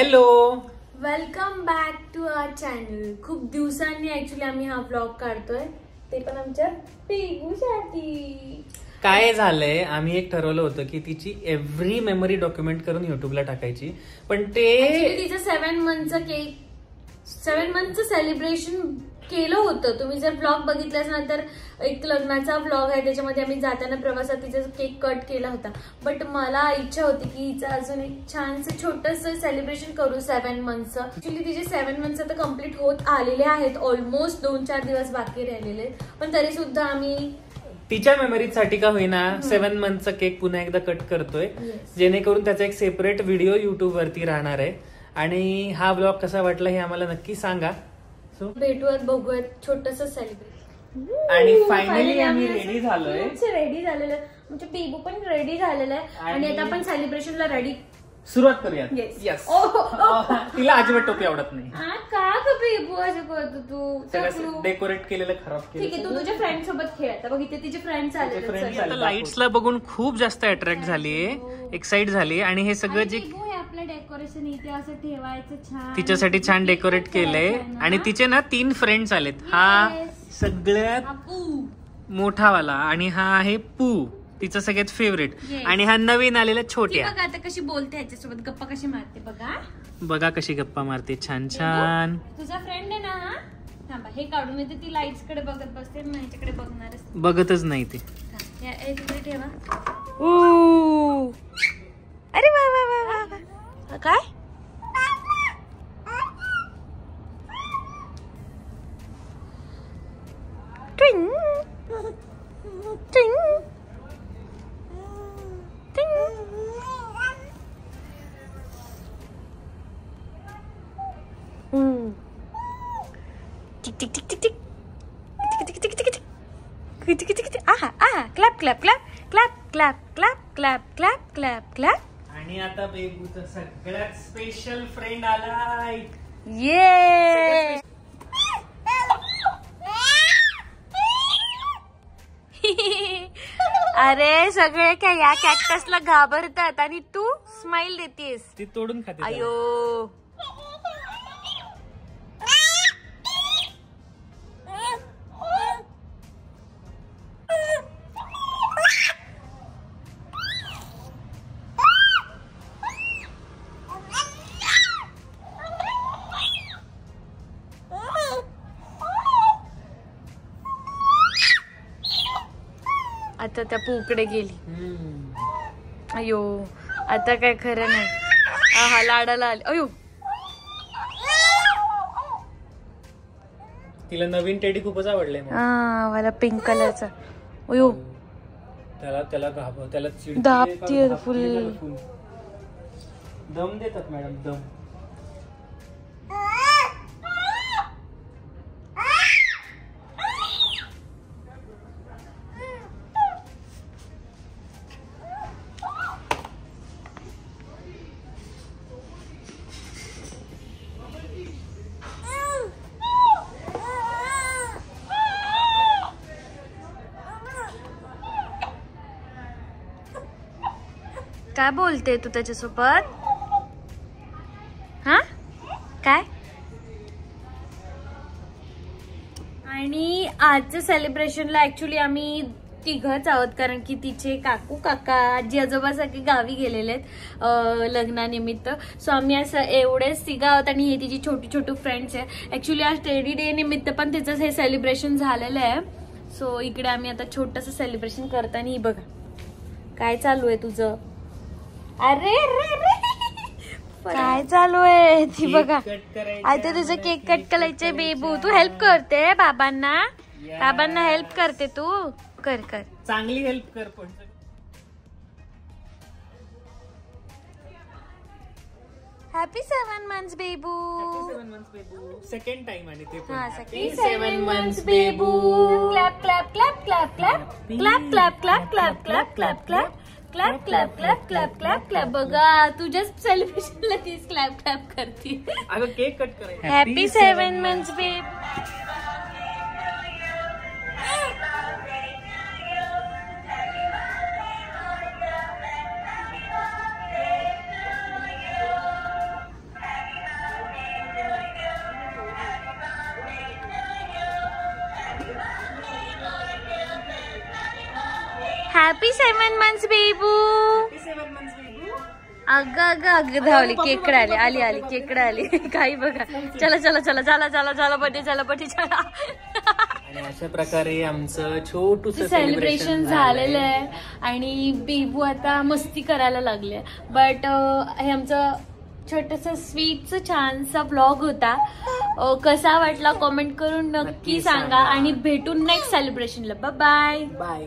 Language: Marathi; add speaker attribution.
Speaker 1: Hello,
Speaker 2: welcome back to our channel. खूप दिवसांनी ऍक्च्युली आम्ही हा व्लॉग काढतोय, ते पण आमच्या पिगूसाठी.
Speaker 1: काय झालंय, आम्ही एक ठरवलं होतं की तिची एव्हरी मेमरी डॉक्युमेंट करून युट्यूबला टाकायची, पण ते
Speaker 2: तिचं 7 मंथचं सेलिब्रेशन केलं होतं. तुम्ही जर व्लॉग बघितलाच ना तर एक लग्नाचा व्लॉग आहे, त्याच्यामध्ये आम्ही जाताना प्रवासात तिचा केक कट केला होता. बट मला इच्छा होती की हिचं अजून एक छानसं छोटंसं सेलिब्रेशन करू 7 मंथचं. ऍक्च्युली तिचे 7 मंथ्स आता कम्प्लीट होत आलेले आहेत, ऑलमोस्ट 2-4 दिवस बाकी राहिलेले, पण तरी सुद्धा आम्ही
Speaker 1: तिच्या मेमरीसाठी का होईना 7 मंथचा केक पुन्हा एकदा कट करतोय, जेणेकरून त्याचा एक सेपरेट व्हिडिओ युट्यूब वरती राहणार आहे. आणि हा ब्लॉग कसा वाटला हे आम्हाला नक्की सांगा.
Speaker 2: भेटूयात, बघूयात छोटंसं सेलिब्रेशन.
Speaker 1: आणि फायनली आम्ही रेडी झालोय.
Speaker 2: रेडी झालेलं आहे, म्हणजे बेबू पण रेडी झालेलं आहे आणि आता आपण सेलिब्रेशनला रेडी
Speaker 1: सुरुवात करूया. यस. तिला अजिबात टोपी आवडत नाही.
Speaker 2: का ग बेबू असं करतो तू?
Speaker 1: डेकोरेट केलेलं खराब केलं.
Speaker 2: ठीक आहे, तू तुझ्या फ्रेंड सोबत खेळ. आता बघ इथे तिचे फ्रेंड्स आले.
Speaker 1: लाईट्सला बघून खूप जास्त अट्रॅक्ट झालीये, एक्साइट झाली. आणि हे सगळं जे
Speaker 2: आपलं डेकोरेशन इथे असं ठेवायचं छान,
Speaker 1: तिच्यासाठी छान डेकोरेट केलंय. आणि तिचे ना 3 फ्रेंड्स आलेत. हा सगळ्यात मोठावाला आणि हा आहे पू, तिचा सगळ्यात फेवरेट. आणि हा नवीन आलेला छोट्या.
Speaker 2: बघा आता कशी बोलते ह्याच्यासोबत, गप्पा कशी मारते बघा.
Speaker 1: बघा कशी गप्पा मारते, छान छान.
Speaker 2: तुझा फ्रेंड आहे ना हा? थांबा, हे काढून येते. ती लाईट्स कडे बघत बसते, माझ्याकडे बघणारच
Speaker 1: बघतच नाही ते.
Speaker 2: ठेवा.
Speaker 3: अरे वा वा वा वा. काय ट्विंग ट्विंग ट्विंग. टिक टिक टिक टिक टिक टिक टिक टिक टिक टिक टिक टिक. आहा आहा. Clap clap clap clap clap clap clap clap clap clap.
Speaker 1: आणि आता बेबूचा सगळ्यात स्पेशल फ्रेंड आलाय.
Speaker 3: ये अरे सगळे काय या कॅक्टसला घाबरतात आणि तू स्माइल देतेस.
Speaker 1: ती तोडून खाते.
Speaker 3: अयो आता त्या पूकडे गेली. अयो आता काय खरं नाही. आहा लाडाला आली. अयो
Speaker 1: तिला नवीन टेडी खूपच आवडले.
Speaker 3: मला पिंक कलरचा. अयो
Speaker 1: त्याला घाबर, त्याला
Speaker 3: दाबतीये फुल.
Speaker 1: दम देतात मॅडम, दम.
Speaker 3: काय बोलते तू त्याच्यासोबत? हा काय?
Speaker 2: आणि आजच्या सेलिब्रेशनला ऍक्च्युली आम्ही तिघच आहोत, कारण की तिचे काकू काका आजी आजोबा सगळे गावी गेलेले आहेत लग्नानिमित्त. सो आम्ही असं एवढेच तिघं आहोत आणि हे तिची छोटी छोटी फ्रेंड्स आहे. ऍक्च्युली आज टेडी डे निमित्त पण तिचं हे सेलिब्रेशन झालेलं आहे. सो इकडे आम्ही आता छोटंसं सेलिब्रेशन करताना ही बघा काय चालू आहे तुझं. अरे
Speaker 3: काय चालू आहे ती बघा. आता तुझं केक कट करायचंय बेबू. तू हेल्प करते बाबांना, बाबांना हेल्प करते तू. कर कर
Speaker 1: चांगली हेल्प कर. पण
Speaker 3: happy 7 months Bebu.
Speaker 1: 7 months Bebu. Second time आणि ते पण.
Speaker 3: Happy
Speaker 2: 7 months Bebu. Clap clap clap clap clap clap clap clap clap clap clap clap clap clap clap clap clap clap. बघा तुझ्याच सेलिब्रेशनला तीच क्लॅप क्लॅप करते.
Speaker 1: अगं केक कट करायचं.
Speaker 3: Happy 7 months Bebu.
Speaker 2: Happy 7 months Bebu. अगं अगं अगं धावली. केकडे आली आली आली केकडे आली. काही बघा. चला चला चला चला चला चला पटी चला पटी चला.
Speaker 1: आणि अशा प्रकारे आमचं छोटूसं
Speaker 2: सेलिब्रेशन झालेलं आहे आणि बेबू आता मस्ती करायला लागले. बट हे आमचं छोटंसं स्वीटचं छानसा ब्लॉग होता. कसा वाटला कमेंट करून नक्की सांगा आणि भेटून नेक्स्ट सेलिब्रेशनला. Bye bye.